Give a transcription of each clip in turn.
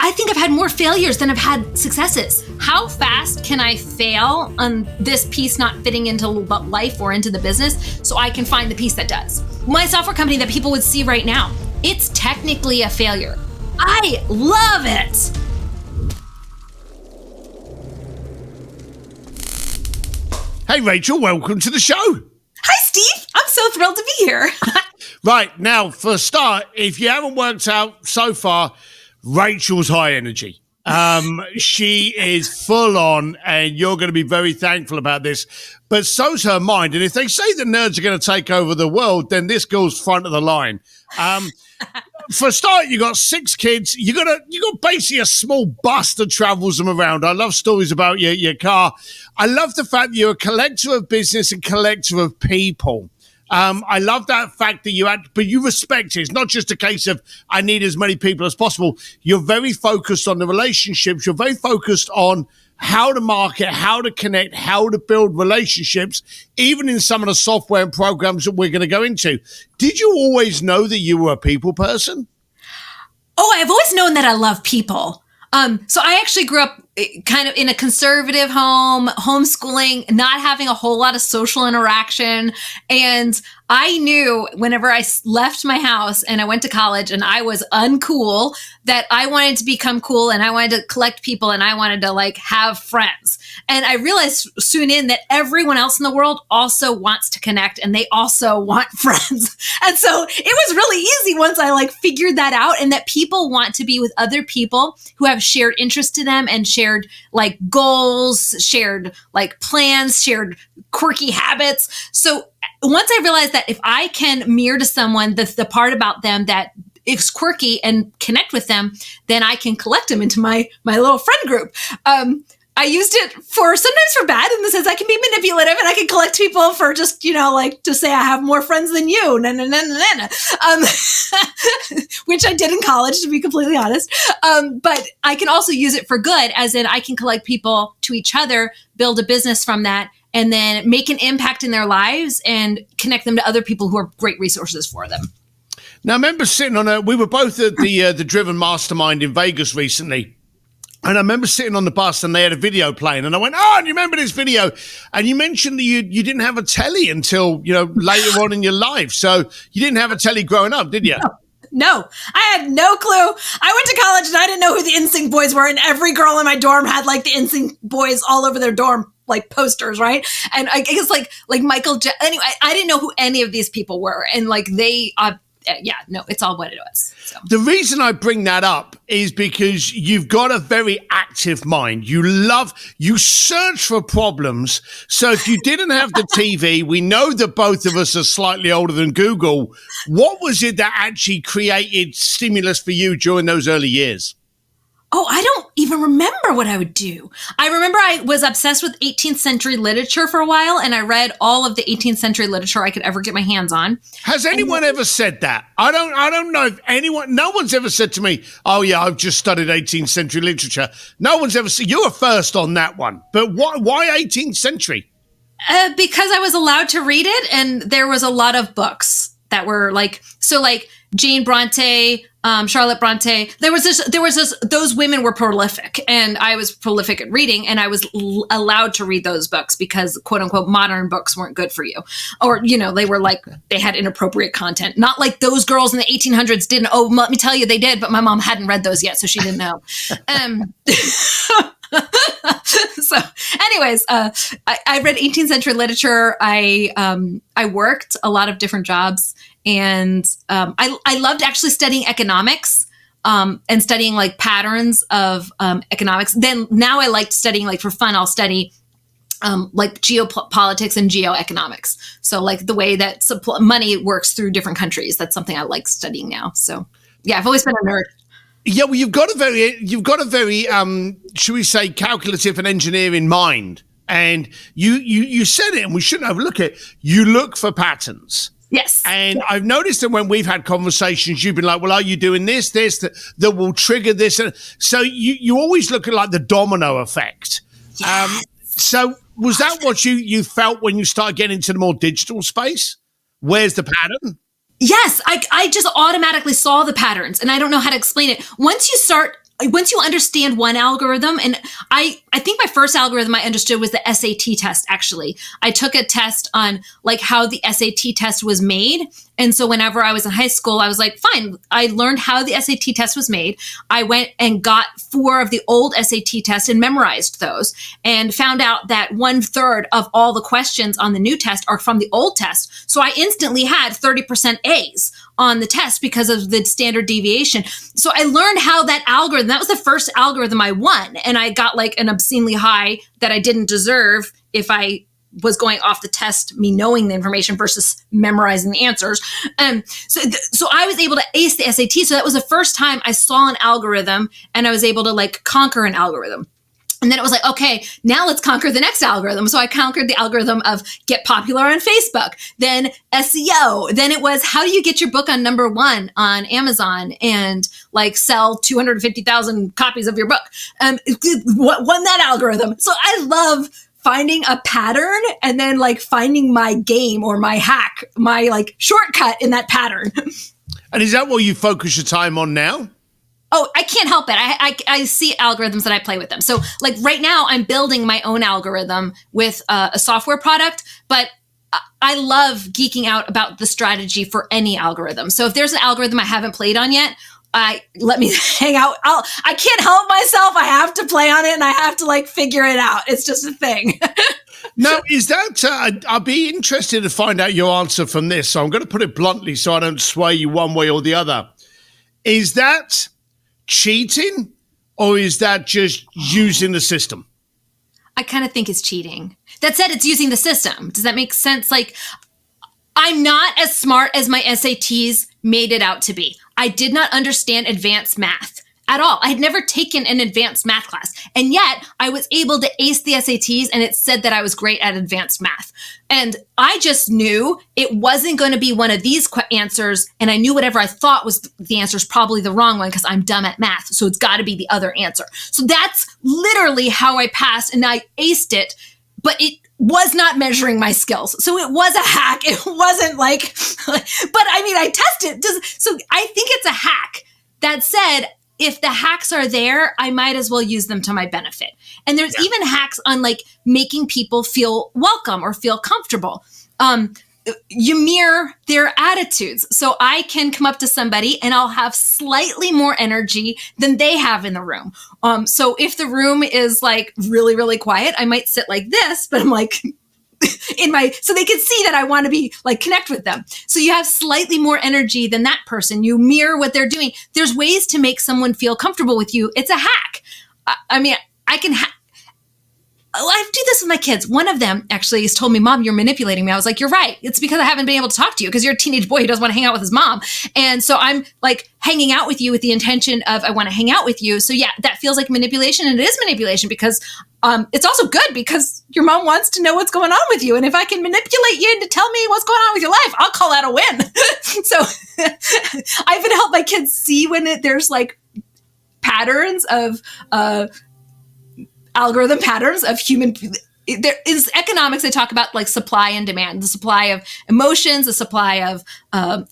I think I've had more failures than I've had successes. How fast can I fail on this piece not fitting into life or into the business so I can find the piece that does? My software company that people would see right now, it's technically a failure. I love it. Hey, Rachel, welcome to the show. Hi, Steve. I'm so thrilled to be here. Right, now, for a start, if you haven't worked out so far, Rachel's high energy. She is full on, and you're going to be very thankful about this. But so's her mind. And if they say the nerds are going to take over the world, then this girl's front of the line. For a start, you got 6 kids. You got basically a small bus that travels them around. I love stories about your car. I love the fact that you're a collector of business and collector of people. I love that fact that but you respect it. It's not just a case of I need as many people as possible. You're very focused on the relationships. You're very focused on how to market, how to connect, how to build relationships, even in some of the software and programs that we're going to go into. Did you always know that you were a people person? Oh, I've always known that I love people. So I actually grew up kind of in a conservative home, homeschooling, not having a whole lot of social interaction. And I knew whenever I left my house and I went to college and I was uncool, that I wanted to become cool and I wanted to collect people and I wanted to like have friends. And I realized soon in that everyone else in the world also wants to connect and they also want friends. And so it was really easy once I like figured that out, and that people want to be with other people who have shared interest to them and shared like goals, shared like plans, shared quirky habits. So once I realized that if I can mirror to someone the part about them that is quirky and connect with them, then I can collect them into my little friend group. I used it sometimes for bad in the sense I can be manipulative and I can collect people for just, like to say I have more friends than you, which I did in college, to be completely honest. But I can also use it for good, as in I can collect people to each other, build a business from that, and then make an impact in their lives and connect them to other people who are great resources for them. Now, I remember we were both at the Driven Mastermind in Vegas recently. And I remember sitting on the bus and they had a video playing. And I went, oh, do you remember this video? And you mentioned that you didn't have a telly until, later on in your life. So you didn't have a telly growing up, did you? No, I had no clue. I went to college and I didn't know who the NSYNC boys were. And every girl in my dorm had like the NSYNC boys all over their dorm, like posters, right? And I guess like Michael, anyway, I didn't know who any of these people were. And like it's all what it was. So. The reason I bring that up is because you've got a very active mind. You search for problems. So if you didn't have the TV, we know that both of us are slightly older than Google. What was it that actually created stimulus for you during those early years? Oh, I don't even remember what I would do. I remember I was obsessed with 18th century literature for a while, and I read all of the 18th century literature I could ever get my hands on. Has anyone ever said that? I don't know if no one's ever said to me, oh yeah, I've just studied 18th century literature. No one's ever said, you're first on that one. But why 18th century? Because I was allowed to read it, and there was a lot of books that were like Jane Bronte, Charlotte Bronte. Those women were prolific, and I was prolific at reading, and I was allowed to read those books because quote unquote modern books weren't good for you. Or, they were like, they had inappropriate content. Not like those girls in the 1800s didn't. Oh, let me tell you, they did, but my mom hadn't read those yet, so she didn't know. So anyways, I read 18th century literature. I worked a lot of different jobs, and I loved actually studying economics and studying like patterns of economics. Then now I liked studying, like for fun, I'll study like geopolitics and geoeconomics. So like the way that money works through different countries. That's something I like studying now. So yeah, I've always been a nerd. Yeah, well, you've got a very, should we say, calculative and engineering mind. And you said it, and we shouldn't overlook it. You look for patterns. Yes. And I've noticed that when we've had conversations, you've been like, well, are you doing this that will trigger this? And so you always look at like the domino effect. Yes. So was that what you felt when you started getting into the more digital space? Where's the pattern? Yes, I just automatically saw the patterns, and I don't know how to explain it. Once you start once you understand one algorithm, and I think my first algorithm I understood was the SAT test, actually. I took a test on like how the SAT test was made. And so whenever I was in high school, I was like, fine, I learned how the SAT test was made. I went and got 4 of the old SAT tests and memorized those and found out that 1/3 of all the questions on the new test are from the old test. So I instantly had 30% A's on the test because of the standard deviation. So I learned how that algorithm, that was the first algorithm I won. And I got like an obscenely high that I didn't deserve if I was going off the test, me knowing the information versus memorizing the answers. So I was able to ace the SAT. So that was the first time I saw an algorithm and I was able to like conquer an algorithm. And then it was like, okay, now let's conquer the next algorithm. So I conquered the algorithm of get popular on Facebook, then SEO. Then it was, how do you get your book on #1 on Amazon and like sell 250,000 copies of your book? Won that algorithm. So I love finding a pattern and then like finding my game or my hack, my like shortcut in that pattern. And is that what you focus your time on now? Oh, I can't help it. I see algorithms that I play with them. So like right now I'm building my own algorithm with a software product, but I love geeking out about the strategy for any algorithm. So if there's an algorithm I haven't played on yet, let me hang out. I can't help myself. I have to play on it and I have to like figure it out. It's just a thing. Now, is that, I'd be interested to find out your answer from this. So I'm going to put it bluntly so I don't sway you one way or the other. Is that cheating or is that just using the system? I kind of think it's cheating. That said, it's using the system. Does that make sense? Like, I'm not as smart as my SATs made it out to be. I did not understand advanced math at all. I had never taken an advanced math class. And yet I was able to ace the SATs and it said that I was great at advanced math. And I just knew it wasn't going to be one of these answers. And I knew whatever I thought was the answer is probably the wrong one because I'm dumb at math. So it's got to be the other answer. So that's literally how I passed and I aced it. But it was not measuring my skills. So it was a hack. It wasn't like, but I mean, I tested. So I think it's a hack. That said, if the hacks are there, I might as well use them to my benefit. And there's even hacks on like making people feel welcome or feel comfortable. You mirror their attitudes. So I can come up to somebody and I'll have slightly more energy than they have in the room. So if the room is like really, really quiet, I might sit like this, but I'm like so they can see that I want to be like connect with them. So you have slightly more energy than that person. You mirror what they're doing. There's ways to make someone feel comfortable with you. It's a hack. I mean, I can I do this with my kids. One of them actually has told me, Mom, you're manipulating me. I was like, you're right. It's because I haven't been able to talk to you because you're a teenage boy who doesn't want to hang out with his mom. And so I'm like hanging out with you with the intention of I want to hang out with you. So yeah, that feels like manipulation. And it is manipulation because it's also good because your mom wants to know what's going on with you. And if I can manipulate you to tell me what's going on with your life, I'll call that a win. So I even help my kids see when there's like patterns of algorithm patterns of human. There is economics. They talk about like supply and demand, the supply of emotions, the supply of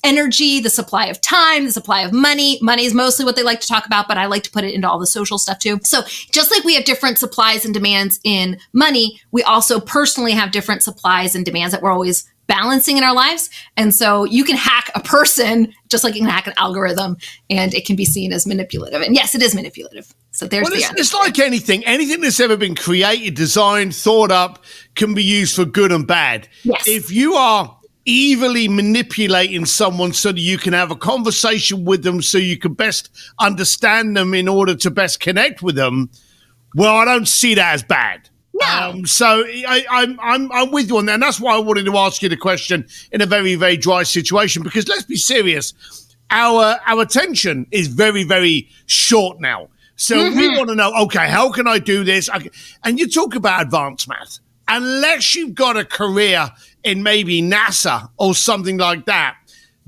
energy, the supply of time, the supply of money. Money is mostly what they like to talk about, but I like to put it into all the social stuff too. So just like we have different supplies and demands in money, we also personally have different supplies and demands that we're always balancing in our lives. And so you can hack a person just like you can hack an algorithm and it can be seen as manipulative. And yes, it is manipulative. So there's the answer. It's like anything that's ever been created, designed, thought up can be used for good and bad. Yes. If you are evilly manipulating someone so that you can have a conversation with them so you can best understand them in order to best connect with them, well, I don't see that as bad. No. So I'm with you on that. And that's why I wanted to ask you the question in a very, very dry situation, because let's be serious. Our attention is very, very short now. So we want to know, okay, how can I do this? And you talk about advanced math. Unless you've got a career in maybe NASA or something like that,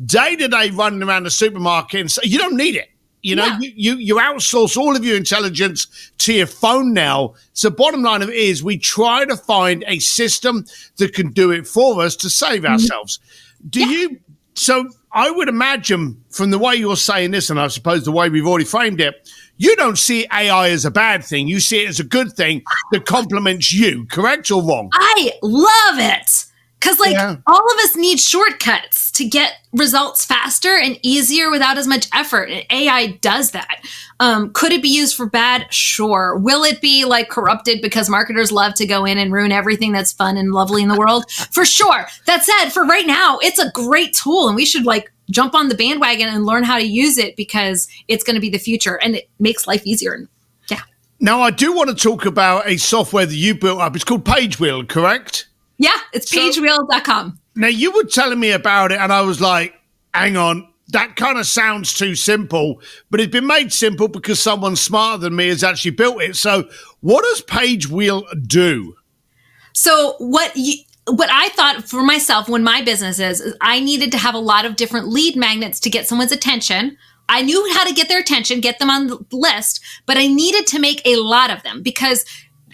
day-to-day running around the supermarket, and so you don't need it. You know, you outsource all of your intelligence to your phone now. So bottom line of it is we try to find a system that can do it for us to save ourselves. Do So I would imagine from the way you're saying this, and I suppose the way we've already framed it, you don't see AI as a bad thing. You see it as a good thing that complements you, correct or wrong? I love it. Because, all of us need shortcuts to get results faster and easier without as much effort. And AI does that. Could it be used for bad? Sure. Will it be corrupted because marketers love to go in and ruin everything that's fun and lovely in the world? For sure. That said, for right now, it's a great tool and we should jump on the bandwagon and learn how to use it because it's going to be the future and it makes life easier. Yeah. Now, I do want to talk about a software that you built up. It's called PageWheel, correct? Yeah, it's pagewheel.com. Now, you were telling me about it, and I was like, hang on, that kind of sounds too simple, but it's been made simple because someone smarter than me has actually built it. So what does PageWheel do? So what I thought for myself when my business is I needed to have a lot of different lead magnets to get someone's attention. I knew how to get their attention, get them on the list, but I needed to make a lot of them because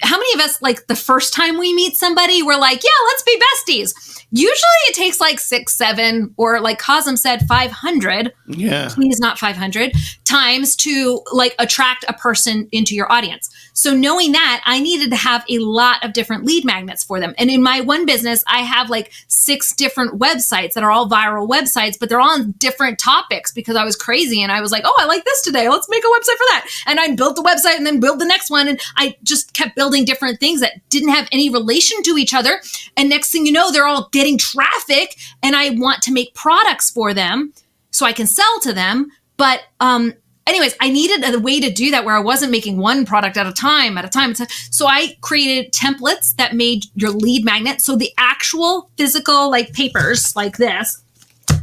how many of us, the first time we meet somebody, we're like, yeah, let's be besties. Usually it takes 6, 7, or Cosm said, 500. Yeah. Please not 500 times to attract a person into your audience. So knowing that, I needed to have a lot of different lead magnets for them. And in my one business, I have 6 different websites that are all viral websites, but they're all on different topics because I was crazy. And I was like, oh, I like this today. Let's make a website for that. And I built the website and then built the next one. And I just kept building different things that didn't have any relation to each other. And next thing you know, they're all getting traffic and I want to make products for them so I can sell to them. But anyways, I needed a way to do that where I wasn't making one product at a time. So I created templates that made your lead magnet. So the actual physical papers like this,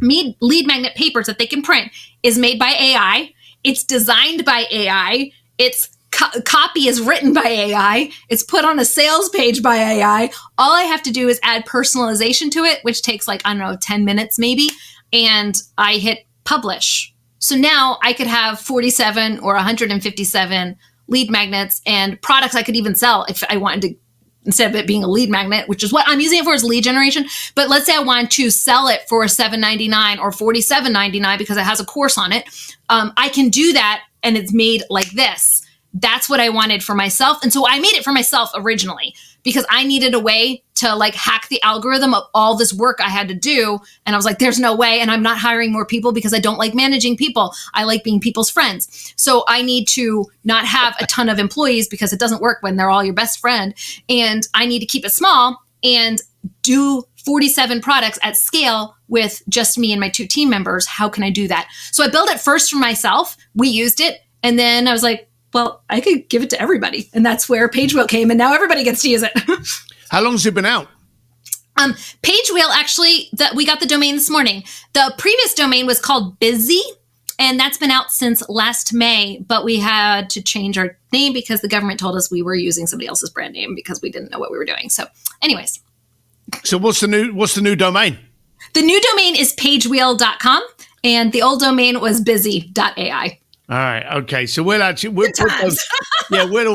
lead magnet papers that they can print is made by AI. It's designed by AI. It's copy is written by AI. It's put on a sales page by AI. All I have to do is add personalization to it, which takes 10 minutes maybe. And I hit publish. So now I could have 47 or 157 lead magnets and products I could even sell if I wanted to, instead of it being a lead magnet, which is what I'm using it for, is lead generation. But let's say I wanted to sell it for $7.99 or $47.99 because it has a course on it. I can do that and it's made like this. That's what I wanted for myself. And so I made it for myself originally because I needed a way to hack the algorithm of all this work I had to do. And I was like, there's no way. And I'm not hiring more people because I don't like managing people. I like being people's friends. So I need to not have a ton of employees because it doesn't work when they're all your best friend. And I need to keep it small and do 47 products at scale with just me and my 2 team members. How can I do that? So I built it first for myself. We used it. And then I was like, well, I could give it to everybody. And that's where PageWheel came. And now everybody gets to use it. How long has it been out? PageWheel, actually, we got the domain this morning. The previous domain was called Busy. And that's been out since last May. But we had to change our name because the government told us we were using somebody else's brand name because we didn't know what we were doing. So anyways. So what's the new domain? The new domain is pagewheel.com. And the old domain was busy.ai. All right. Okay. So we'll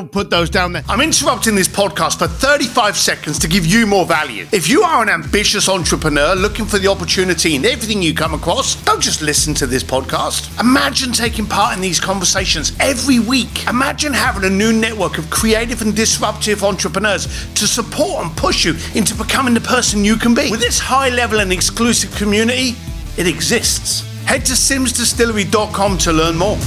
put those down there. I'm interrupting this podcast for 35 seconds to give you more value. If you are an ambitious entrepreneur looking for the opportunity in everything you come across, don't just listen to this podcast. Imagine taking part in these conversations every week. Imagine having a new network of creative and disruptive entrepreneurs to support and push you into becoming the person you can be. With this high level and exclusive community, it exists. Head to simsdistillery.com to learn more.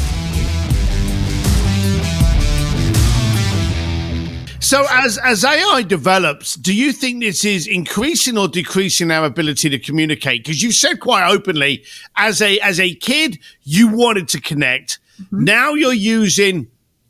So as AI develops, do you think this is increasing or decreasing our ability to communicate? Because you said quite openly, as a kid, you wanted to connect. Mm-hmm. Now you're using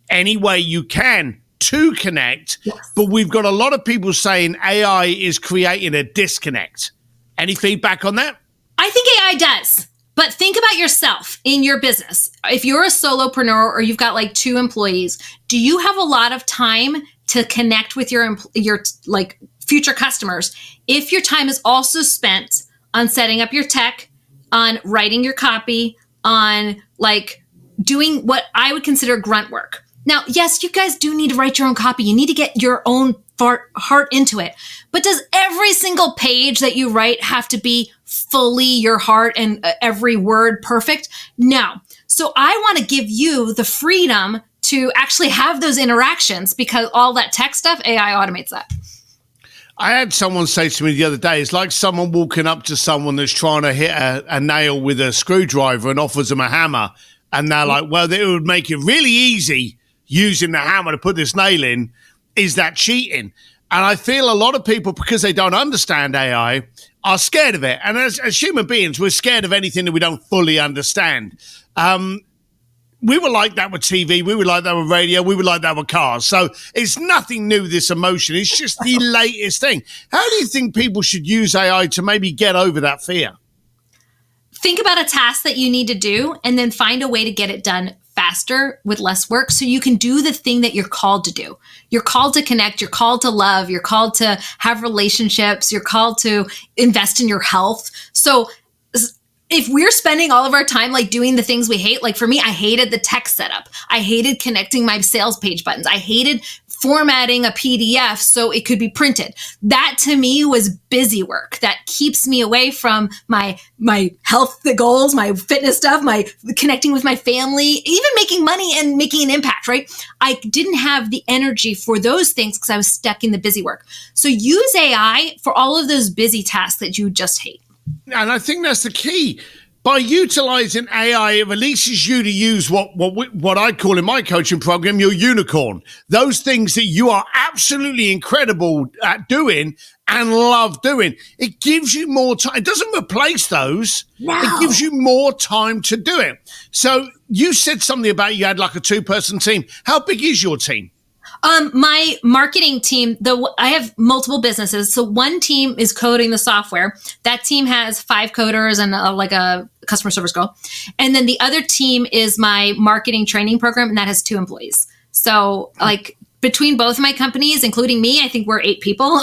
any way you can to connect. Yes. But we've got a lot of people saying AI is creating a disconnect. Any feedback on that? I think AI does. But think about yourself in your business. If you're a solopreneur or you've got 2 employees, do you have a lot of time to connect with your future customers if your time is also spent on setting up your tech, on writing your copy, on doing what I would consider grunt work? Now, yes, you guys do need to write your own copy. You need to get your own heart into it. But does every single page that you write have to be fully your heart and every word perfect? No. So I want to give you the freedom to actually have those interactions, because all that tech stuff, AI automates that. I had someone say to me the other day, it's like someone walking up to someone that's trying to hit a nail with a screwdriver and offers them a hammer. And they're like, well, it would make it really easy using the hammer to put this nail in. Is that cheating? And I feel a lot of people, because they don't understand AI, are scared of it. And as human beings, we're scared of anything that we don't fully understand. We were like that with TV. We were like that with radio. We were like that with cars. So it's nothing new, this emotion. It's just the latest thing. How do you think people should use AI to maybe get over that fear? Think about a task that you need to do and then find a way to get it done faster with less work, so you can do the thing that you're called to do. You're called to connect. You're called to love. You're called to have relationships. You're called to invest in your health. So if we're spending all of our time like doing the things we hate, like for me, I hated the text setup. I hated connecting my sales page buttons. I hated formatting a PDF so it could be printed. That to me was busy work that keeps me away from my health goals, my fitness stuff, my connecting with my family, even making money and making an impact, right? I didn't have the energy for those things because I was stuck in the busy work. So use AI for all of those busy tasks that you just hate. And I think that's the key. By utilizing AI, it releases you to use what I call in my coaching program your unicorn. Those things that you are absolutely incredible at doing and love doing. It gives you more time. It doesn't replace those. No. It gives you more time to do it. So you said something about you had like a 2-person team. How big is your team? My marketing team, I have multiple businesses. So one team is coding the software. That team has 5 coders and like a customer service girl. And then the other team is my marketing training program, and that has 2 employees. So like between both of my companies, including me, I think we're 8 people.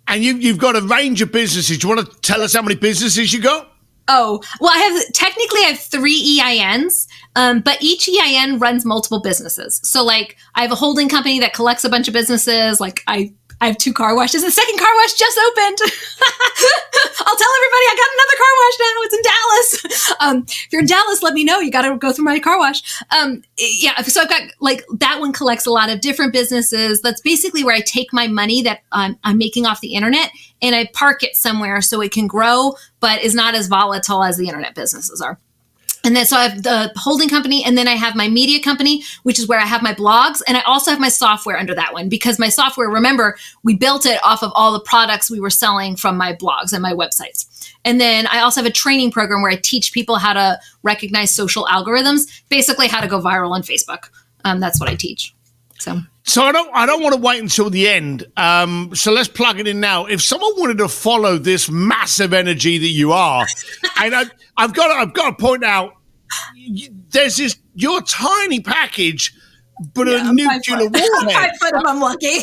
And you've got a range of businesses. Do you want to tell us how many businesses you got? Oh, well, I have 3 EINs, but each EIN runs multiple businesses. So like I have a holding company that collects a bunch of businesses. Like I have 2 car washes. The second car wash just opened. I'll tell everybody I got another car wash now. It's in Dallas. If you're in Dallas, let me know. You got to go through my car wash. Yeah. So I've got like that one collects a lot of different businesses. That's basically where I take my money that I'm making off the internet and I park it somewhere so it can grow, but is not as volatile as the internet businesses are. And then, so I have the holding company, and then I have my media company, which is where I have my blogs. And I also have my software under that one, because my software, remember, we built it off of all the products we were selling from my blogs and my websites. And then I also have a training program where I teach people how to recognize social algorithms, basically how to go viral on Facebook. That's what I teach. So I don't want to wait until the end. So let's plug it in now. If someone wanted to follow this massive energy that you are, and I've got to point out, there's your tiny package, but a nuclear warhead. 5 foot if I'm lucky.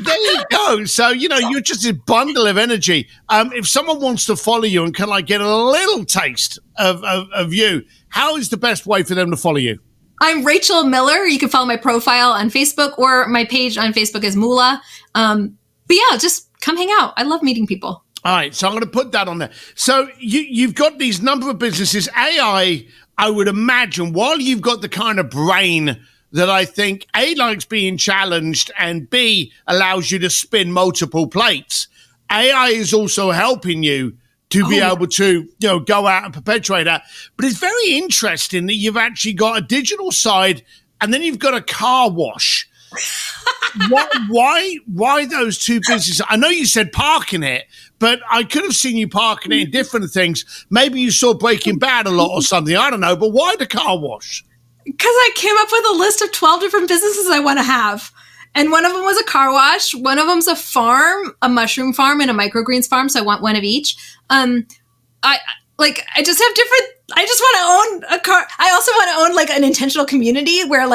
There you go. So you're just a bundle of energy. If someone wants to follow you and can like get a little taste of you, how is the best way for them to follow you? I'm Rachel Miller. You can follow my profile on Facebook, or my page on Facebook is Moolah. But yeah, just come hang out. I love meeting people. All right. So I'm going to put that on there. So you've got these number of businesses. AI, I would imagine, while you've got the kind of brain that I think A, likes being challenged, and B, allows you to spin multiple plates, AI is also helping you to be able to, go out and perpetuate that. But it's very interesting that you've actually got a digital side and then you've got a car wash. Why those 2 businesses? I know you said parking it, but I could have seen you parking it in different things. Maybe you saw Breaking Bad a lot or something. I don't know. But why the car wash? Because I came up with a list of 12 different businesses I want to have. And one of them was a car wash. One of them's a farm, a mushroom farm, and a microgreens farm. So I want one of each. I just have different. I just want to own a car. I also want to own like an intentional community where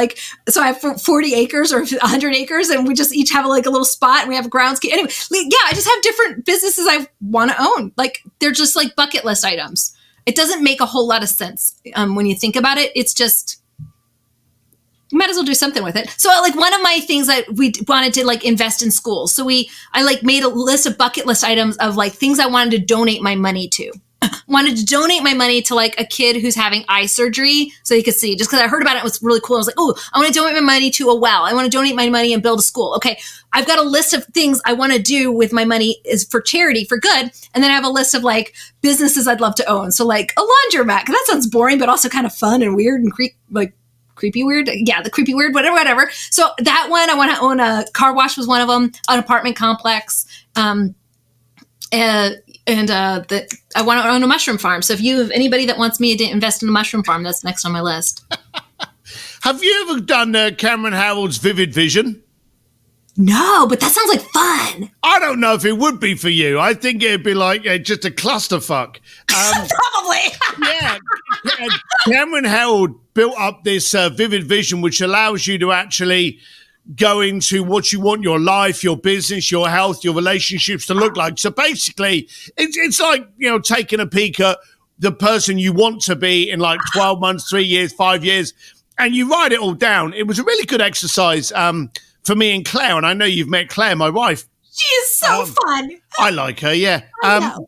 so I have 40 acres or 100 acres, and we just each have like a little spot, and we have groundskeep. Anyway, yeah, I just have different businesses I want to own. Like they're just like bucket list items. It doesn't make a whole lot of sense when you think about it. It's just you might as well do something with it. So like one of my things that we wanted to like invest in schools. So I like made a list of bucket list items of like things I wanted to donate my money to. Wanted to donate my money to like a kid who's having eye surgery so he could see, just because I heard about it was really cool. I was like, oh, I want to donate my money to a well. I want to donate my money and build a school. Okay. I've got a list of things I want to do with my money is for charity, for good. And then I have a list of like businesses I'd love to own. So like a laundromat, that sounds boring, but also kind of fun and weird and creepy weird. Yeah, the creepy weird, whatever. So that one, I want to own a car wash was one of them, an apartment complex. I want to own a mushroom farm. So if you have anybody that wants me to invest in a mushroom farm, that's next on my list. Have you ever done Cameron Howard's Vivid Vision? No, but that sounds like fun. I don't know if it would be for you. I think it'd be like just a clusterfuck. Probably. Yeah. Cameron Howard built up this Vivid Vision, which allows you to actually go into what you want your life, your business, your health, your relationships to look like. So basically, it's like, taking a peek at the person you want to be in like 12 months, 3 years, 5 years, and you write it all down. It was a really good exercise for me and Claire, and I know you've met Claire, my wife. She is so fun. I like her, yeah.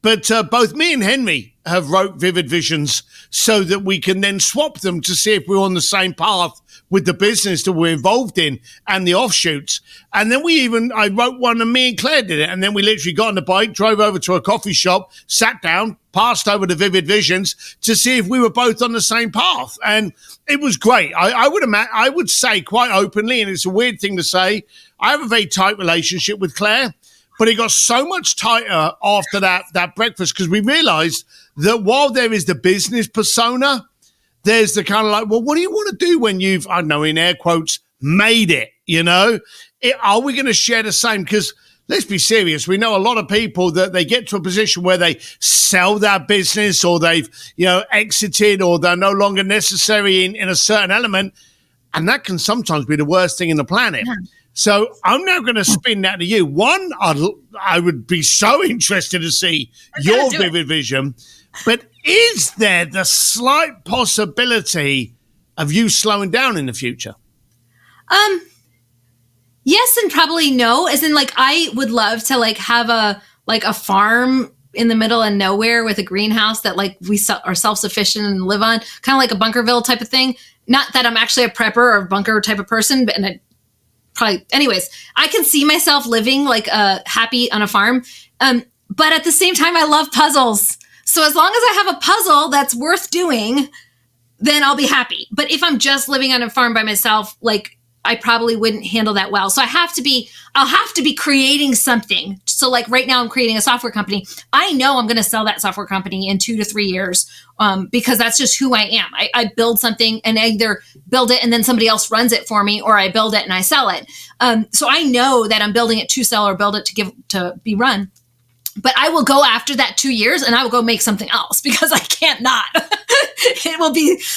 But both me and Henry have wrote Vivid Visions so that we can then swap them to see if we're on the same path with the business that we're involved in and the offshoots. And then I wrote one and me and Claire did it. And then we literally got on the bike, drove over to a coffee shop, sat down, passed over the Vivid Visions to see if we were both on the same path. And it was great. I would say quite openly, and it's a weird thing to say, I have a very tight relationship with Claire, but it got so much tighter after that breakfast because we realized that while there is the business persona, there's the kind of like, well, what do you want to do when you've, I don't know, in air quotes, made it, Are we going to share the same? Because let's be serious. We know a lot of people that they get to a position where they sell their business or they've, exited or they're no longer necessary in a certain element. And that can sometimes be the worst thing in the planet. Yeah. So I'm now going to spin that to you. One, I would be so interested to see your Vivid Vision, but is there the slight possibility of you slowing down in the future? Yes and probably no. As in, like, I would love to like have a farm in the middle of nowhere with a greenhouse that like we are self-sufficient and live on, kind of like a Bunkerville type of thing. Not that I'm actually a prepper or bunker type of person, but anyways, I can see myself living like happy on a farm. But at the same time, I love puzzles. So as long as I have a puzzle that's worth doing, then I'll be happy. But if I'm just living on a farm by myself, like I probably wouldn't handle that well. So I'll have to be creating something. So like right now I'm creating a software company. I know I'm going to sell that software company in 2 to 3 years because that's just who I am. I build something and I either build it and then somebody else runs it for me, or I build it and I sell it. So I know that I'm building it to sell or build it to be run. But I will go after that 2 years and I will go make something else because I can't not.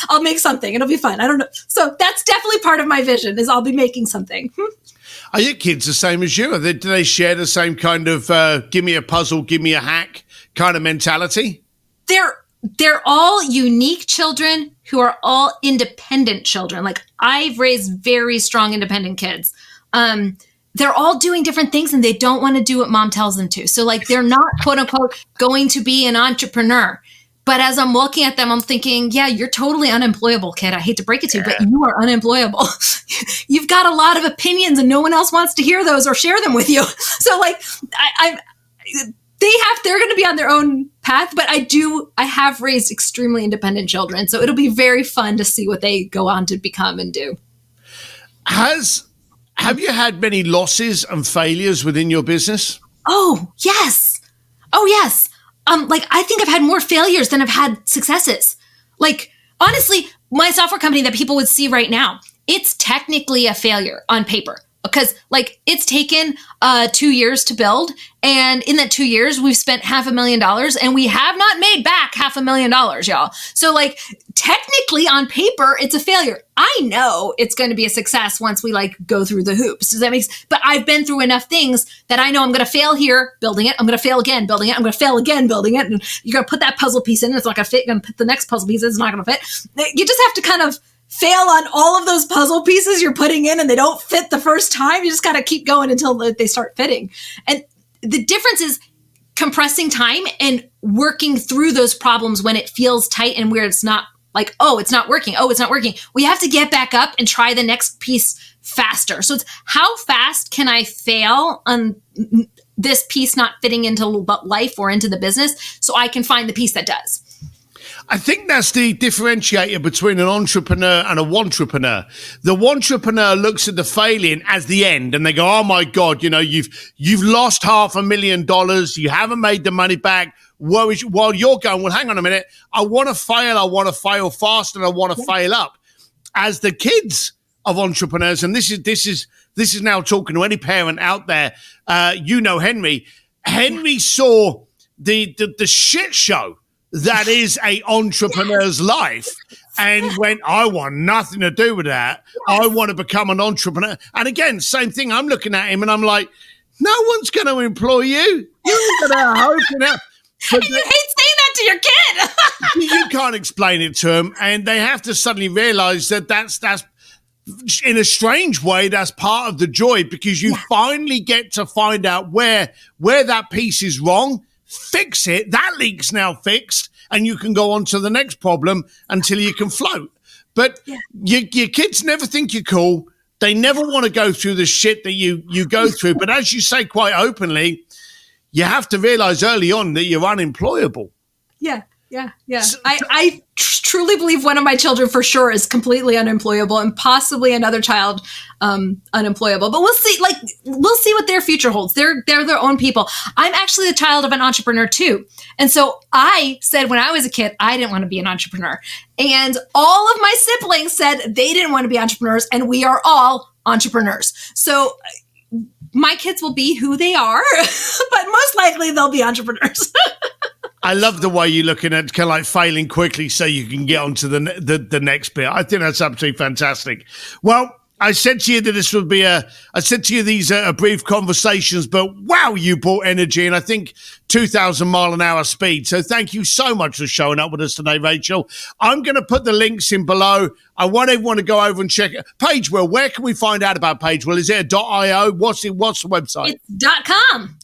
I'll make something. It'll be fun. I don't know. So that's definitely part of my vision is I'll be making something. Are your kids the same as you? Do they share the same kind of give me a puzzle, give me a hack kind of mentality? They're all unique children who are all independent children. Like I've raised very strong independent kids. They're all doing different things and they don't want to do what mom tells them to. So like they're not quote unquote going to be an entrepreneur. But as I'm looking at them, I'm thinking, yeah, you're totally unemployable, kid. I hate to break it to you, but you are unemployable. You've got a lot of opinions and no one else wants to hear those or share them with you. So like they're going to be on their own path, but I have raised extremely independent children. So it'll be very fun to see what they go on to become and do. Have you had many losses and failures within your business? Oh, yes. Like I think I've had more failures than I've had successes. Like, honestly, my software company that people would see right now, it's technically a failure on paper because like it's taken 2 years to build. And in that 2 years, we've spent $500,000 and we have not made back $500,000, y'all. So like technically on paper, it's a failure. I know it's going to be a success once we like go through the hoops. Does that make sense? But I've been through enough things that I know I'm going to fail here building it. I'm going to fail again building it. I'm going to fail again building it. And you're going to put that puzzle piece in. It's not going to fit. You're going to put the next puzzle piece in. It's not going to fit. You just have to kind of fail on all of those puzzle pieces you're putting in and they don't fit the first time, you just got to keep going until they start fitting. And the difference is compressing time and working through those problems when it feels tight and where it's not like, oh, it's not working. Oh, it's not working. We have to get back up and try the next piece faster. So it's how fast can I fail on this piece not fitting into life or into the business so I can find the piece that does. I think that's the differentiator between an entrepreneur and a wantrepreneur. The wantrepreneur looks at the failing as the end and they go, oh my God, you've lost $500,000. You haven't made the money back. While you're going, well, hang on a minute. I want to fail fast and I want to fail up. As the kids of entrepreneurs, and this is now talking to any parent out there, Henry saw the shit show that is a entrepreneur's life and went, I want nothing to do with that. I want to become an entrepreneur. And again, same thing. I'm looking at him and I'm like, no one's going to employ you. You're going to open up. And you hate saying that to your kid. You can't explain it to them. And they have to suddenly realize that that's in a strange way, that's part of the joy because you finally get to find out where that piece is wrong. Fix it. That leak's now fixed, and you can go on to the next problem until you can float. But your kids never think you're cool. They never want to go through the shit that you go through. But as you say quite openly, you have to realize early on that you're unemployable. Yeah. I truly believe one of my children for sure is completely unemployable and possibly another child unemployable. But we'll see. We'll see what their future holds. They're their own people. I'm actually the child of an entrepreneur too, and so I said when I was a kid I didn't want to be an entrepreneur, and all of my siblings said they didn't want to be entrepreneurs, and we are all entrepreneurs. So my kids will be who they are, but most likely they'll be entrepreneurs. I love the way you're looking at kind of like failing quickly so you can get on to the next bit. I think that's absolutely fantastic. Well, I said to you that this would be these are brief conversations, but wow, you brought energy and I think 2,000 mile an hour speed. So thank you so much for showing up with us today, Rachel. I'm going to put the links in below. I want everyone to go over and check it. Pagewell, where can we find out about Pagewell? Is it a .io? What's the website? It's .com.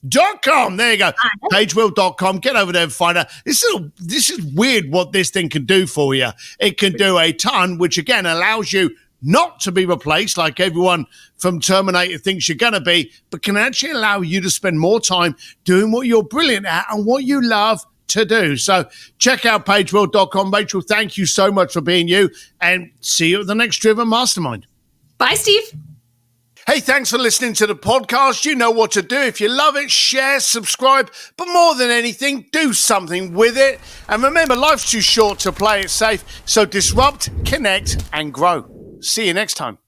.com. There you go. Pagewell.com. Get over there and find out. This is weird what this thing can do for you. It can do a ton, which again allows you not to be replaced like everyone from Terminator thinks you're going to be, but can actually allow you to spend more time doing what you're brilliant at and what you love to do. So check out pagewell.com. Rachel, thank you so much for being you, and see you at the next Driven Mastermind. Bye, Steve. Hey, thanks for listening to the podcast. You know what to do. If you love it, share, subscribe, but more than anything, do something with it. And remember, life's too short to play it safe, so disrupt, connect, and grow. See you next time.